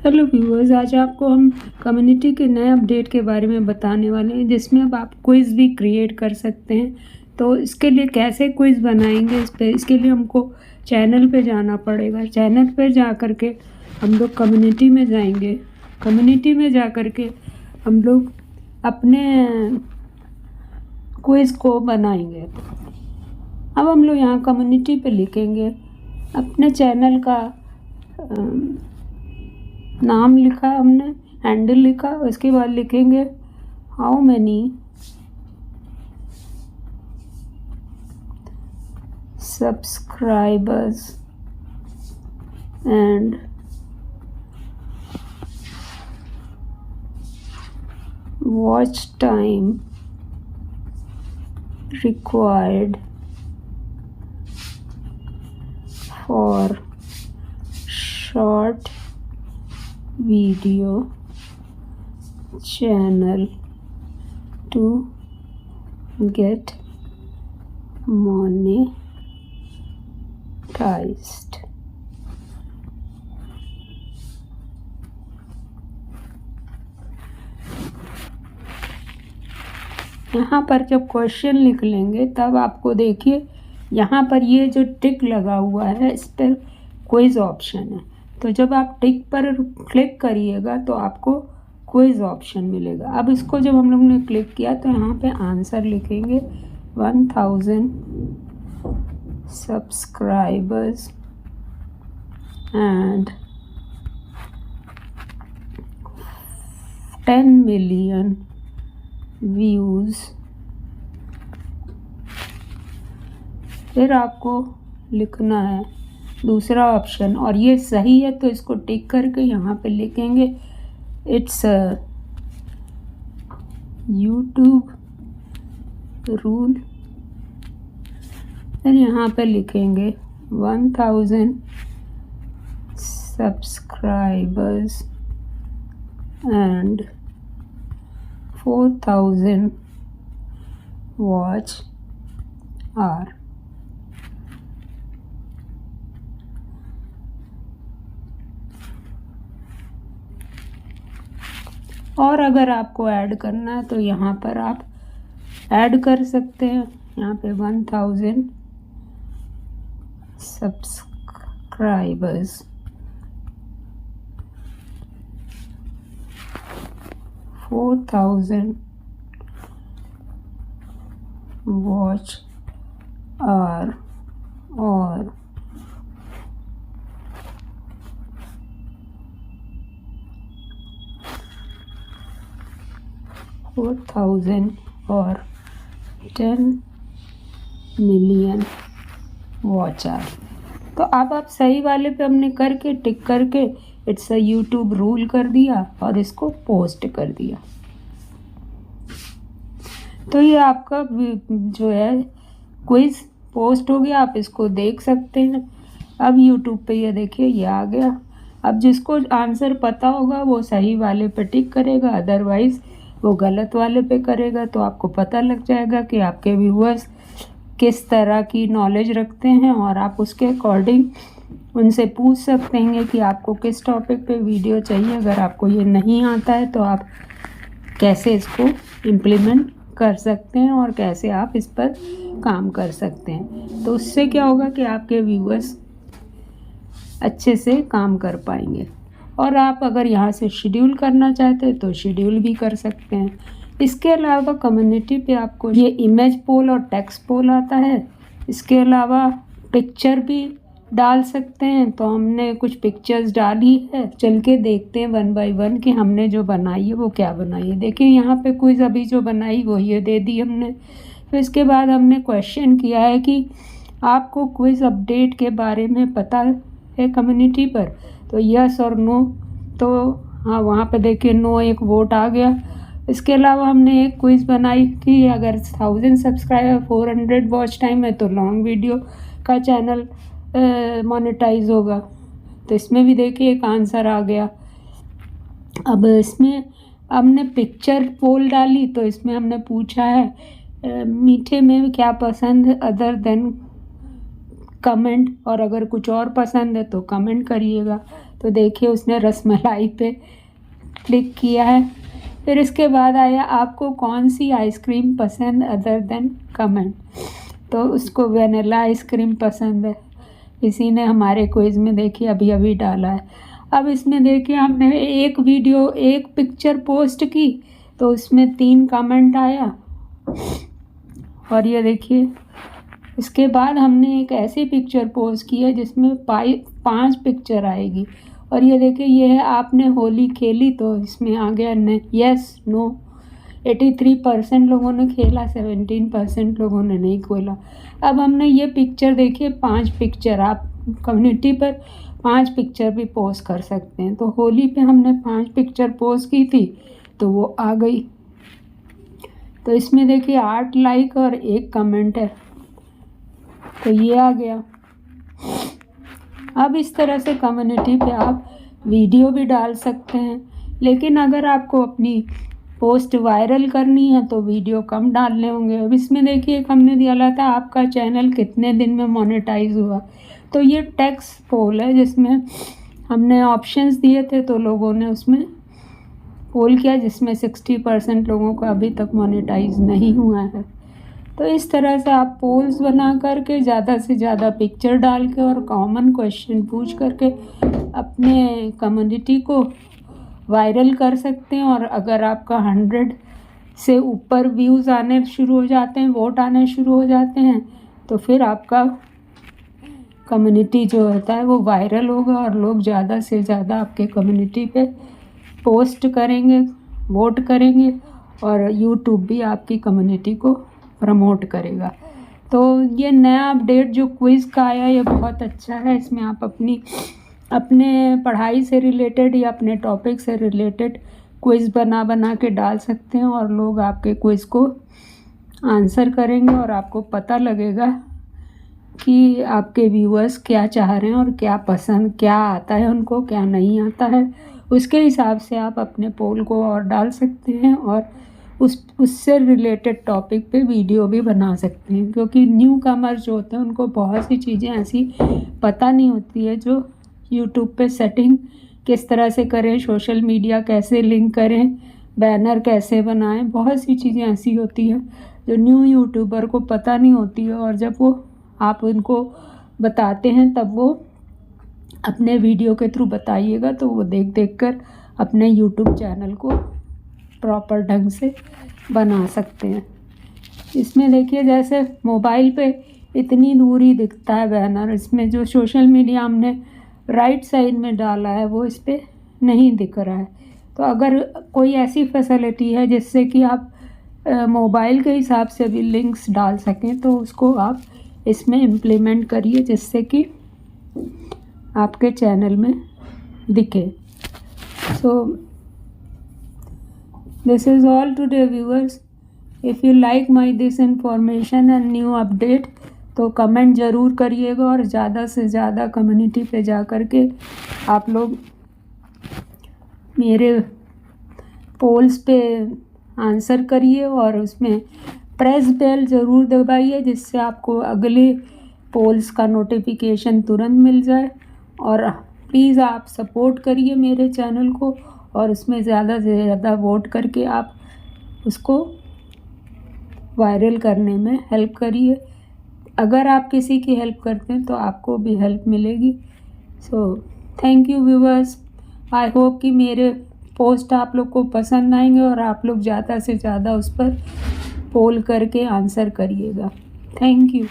Hello viewers, आज आपको हम कम्युनिटी के नए अपडेट के बारे में बताने वाले हैं, जिसमें अब आप क्विज़ भी क्रिएट कर सकते हैं। तो इसके लिए कैसे क्विज़ बनाएंगे, इसके लिए हमको चैनल पे जाना पड़ेगा। चैनल पे जा कर के हम लोग कम्युनिटी में जाएंगे। कम्युनिटी में जा कर के हम लोग अपने क्विज़ को बनाएंगे। अब हम लोग यहाँ कम्युनिटी पे लिखेंगे अपने चैनल का नाम, लिखा हमने, हैंडल लिखा। उसके बाद लिखेंगे how many subscribers and watch time required for short video channel to get monetized। यहाँ पर जब क्वेश्चन लिख लेंगे तब आपको देखिए यहाँ पर ये जो टिक लगा हुआ है इस पर क्विज ऑप्शन है। तो जब आप टिक पर क्लिक करिएगा तो आपको क्विज ऑप्शन मिलेगा। अब इसको जब हम लोग ने क्लिक किया तो यहाँ पे आंसर लिखेंगे 1000 सब्सक्राइबर्स एंड 10 मिलियन व्यूज़। फिर आपको लिखना है दूसरा ऑप्शन, और ये सही है तो इसको टिक करके यहाँ पे लिखेंगे इट्स यूट्यूब रूल। फिर यहाँ पे लिखेंगे 1000 सब्सक्राइबर्स एंड 4000 वॉच आवर। और अगर आपको ऐड करना है तो यहाँ पर आप ऐड कर सकते हैं। यहाँ पे 1000 सब्सक्राइबर्स, 4000 वॉच आवर और 4000 और 10 मिलियन वॉच आवर। तो अब आप सही वाले पे हमने करके टिक करके इट्स अ यूट्यूब रूल कर दिया और इसको पोस्ट कर दिया। तो ये आपका जो है क्विज पोस्ट हो गया। आप इसको देख सकते हैं। अब यूट्यूब पे ये देखिए ये आ गया। अब जिसको आंसर पता होगा वो सही वाले पे टिक करेगा, अदरवाइज़ वो गलत वाले पे करेगा। तो आपको पता लग जाएगा कि आपके व्यूअर्स किस तरह की नॉलेज रखते हैं और आप उसके अकॉर्डिंग उनसे पूछ सकते हैं कि आपको किस टॉपिक पे वीडियो चाहिए। अगर आपको ये नहीं आता है तो आप कैसे इसको इम्प्लीमेंट कर सकते हैं और कैसे आप इस पर काम कर सकते हैं। तो उससे क्या होगा कि आपके व्यूअर्स अच्छे से काम कर पाएंगे। और आप अगर यहाँ से शेड्यूल करना चाहते हैं तो शेड्यूल भी कर सकते हैं। इसके अलावा कम्युनिटी पे आपको ये इमेज पोल और टेक्स्ट पोल आता है। इसके अलावा पिक्चर भी डाल सकते हैं। तो हमने कुछ पिक्चर्स डाली है, चल के देखते हैं 1 बाय 1 कि हमने जो बनाई है वो क्या बनाई है। देखिए यहाँ पे क्विज अभी जो बनाई वो ये दे दी हमने। फिर इसके बाद हमने क्वेश्चन किया है कि आपको क्विज अपडेट के बारे में पता है कम्युनिटी पर, तो यस और नो। तो हाँ, वहाँ पे देखिए नो एक वोट आ गया। इसके अलावा हमने एक क्विज़ बनाई कि अगर 1000 सब्सक्राइबर 400 वॉच टाइम है तो लॉन्ग वीडियो का चैनल मोनेटाइज होगा। तो इसमें भी देखिए एक आंसर आ गया। अब इसमें हमने पिक्चर पोल डाली तो इसमें हमने पूछा है मीठे में क्या पसंद है अदर देन कमेंट, और अगर कुछ और पसंद है तो कमेंट करिएगा। तो देखिए उसने रसमलाई पे क्लिक किया है। फिर इसके बाद आया आपको कौन सी आइसक्रीम पसंद अदर देन कमेंट, तो उसको वनीला आइसक्रीम पसंद है। इसी ने हमारे क्विज़ में देखिए अभी अभी डाला है। अब इसमें देखिए हमने एक वीडियो एक पिक्चर पोस्ट की तो उसमें 3 कमेंट आया। और ये देखिए इसके बाद हमने एक ऐसी पिक्चर पोस्ट की है जिसमें 5 पिक्चर आएगी। और ये देखिए ये है आपने होली खेली, तो इसमें आ गया यस नो। 83% लोगों ने खेला, 17% लोगों ने नहीं खेला। अब हमने ये पिक्चर देखिए 5 पिक्चर, आप कम्युनिटी पर 5 पिक्चर भी पोस्ट कर सकते हैं। तो होली पे हमने 5 पिक्चर पोस्ट की थी तो वो आ गई। तो इसमें देखिए 8 लाइक और 1 कमेंट है, तो ये आ गया। अब इस तरह से कम्युनिटी पे आप वीडियो भी डाल सकते हैं, लेकिन अगर आपको अपनी पोस्ट वायरल करनी है तो वीडियो कम डालने होंगे। अब इसमें देखिए एक हमने दिया था आपका चैनल कितने दिन में मोनेटाइज हुआ, तो ये टेक्स्ट पोल है जिसमें हमने ऑप्शंस दिए थे, तो लोगों ने उसमें पोल किया जिसमें 60% लोगों का अभी तक मोनेटाइज नहीं हुआ है। तो इस तरह से आप पोल्स बना करके ज़्यादा से ज़्यादा पिक्चर डाल के और कॉमन क्वेश्चन पूछ करके अपने कम्युनिटी को वायरल कर सकते हैं। और अगर आपका 100 से ऊपर व्यूज़ आने शुरू हो जाते हैं, वोट आने शुरू हो जाते हैं, तो फिर आपका कम्युनिटी जो होता है वो वायरल होगा और लोग ज़्यादा से ज़्यादा आपके कम्युनिटी पे पोस्ट करेंगे, वोट करेंगे और यूट्यूब भी आपकी कम्युनिटी को प्रमोट करेगा। तो ये नया अपडेट जो क्विज़ का आया ये बहुत अच्छा है। इसमें आप अपने पढ़ाई से रिलेटेड या अपने टॉपिक से रिलेटेड क्विज़ बना के डाल सकते हैं और लोग आपके क्विज़ को आंसर करेंगे और आपको पता लगेगा कि आपके व्यूअर्स क्या चाह रहे हैं और क्या पसंद, क्या आता है उनको, क्या नहीं आता है। उसके हिसाब से आप अपने पोल को और डाल सकते हैं और उससे रिलेटेड टॉपिक पे वीडियो भी बना सकते हैं, क्योंकि न्यू कमर जो होते हैं उनको बहुत सी चीज़ें ऐसी पता नहीं होती है, जो यूट्यूब पे सेटिंग किस तरह से करें, सोशल मीडिया कैसे लिंक करें, बैनर कैसे बनाएं, बहुत सी चीज़ें ऐसी होती हैं जो न्यू यूट्यूबर को पता नहीं होती है। और जब वो आप उनको बताते हैं तब वो अपने वीडियो के थ्रू बताइएगा, तो वो देख कर अपने यूट्यूब चैनल को प्रॉपर ढंग से बना सकते हैं। इसमें देखिए जैसे मोबाइल पे इतनी दूरी दिखता है बैनर, इसमें जो सोशल मीडिया हमने राइट साइड में डाला है वो इस पर नहीं दिख रहा है। तो अगर कोई ऐसी फैसिलिटी है जिससे कि आप मोबाइल के हिसाब से भी लिंक्स डाल सकें, तो उसको आप इसमें इम्प्लीमेंट करिए जिससे कि आपके चैनल में दिखे। So this is all today viewers. If you like my this information and new update तो कमेंट ज़रूर करिएगा और ज़्यादा से ज़्यादा कम्युनिटी पे जा कर के आप लोग मेरे पोल्स पे आंसर करिए और उसमें प्रेस बेल ज़रूर दबाइए जिससे आपको अगले पोल्स का नोटिफिकेशन तुरंत मिल जाए। और प्लीज़ आप सपोर्ट करिए मेरे चैनल को और उसमें ज़्यादा से ज़्यादा वोट करके आप उसको वायरल करने में हेल्प करिए। अगर आप किसी की हेल्प करते हैं तो आपको भी हेल्प मिलेगी। So thank you viewers. I hope कि मेरे पोस्ट आप लोग को पसंद आएंगे और आप लोग ज़्यादा से ज़्यादा उस पर पोल करके आंसर करिएगा। Thank you.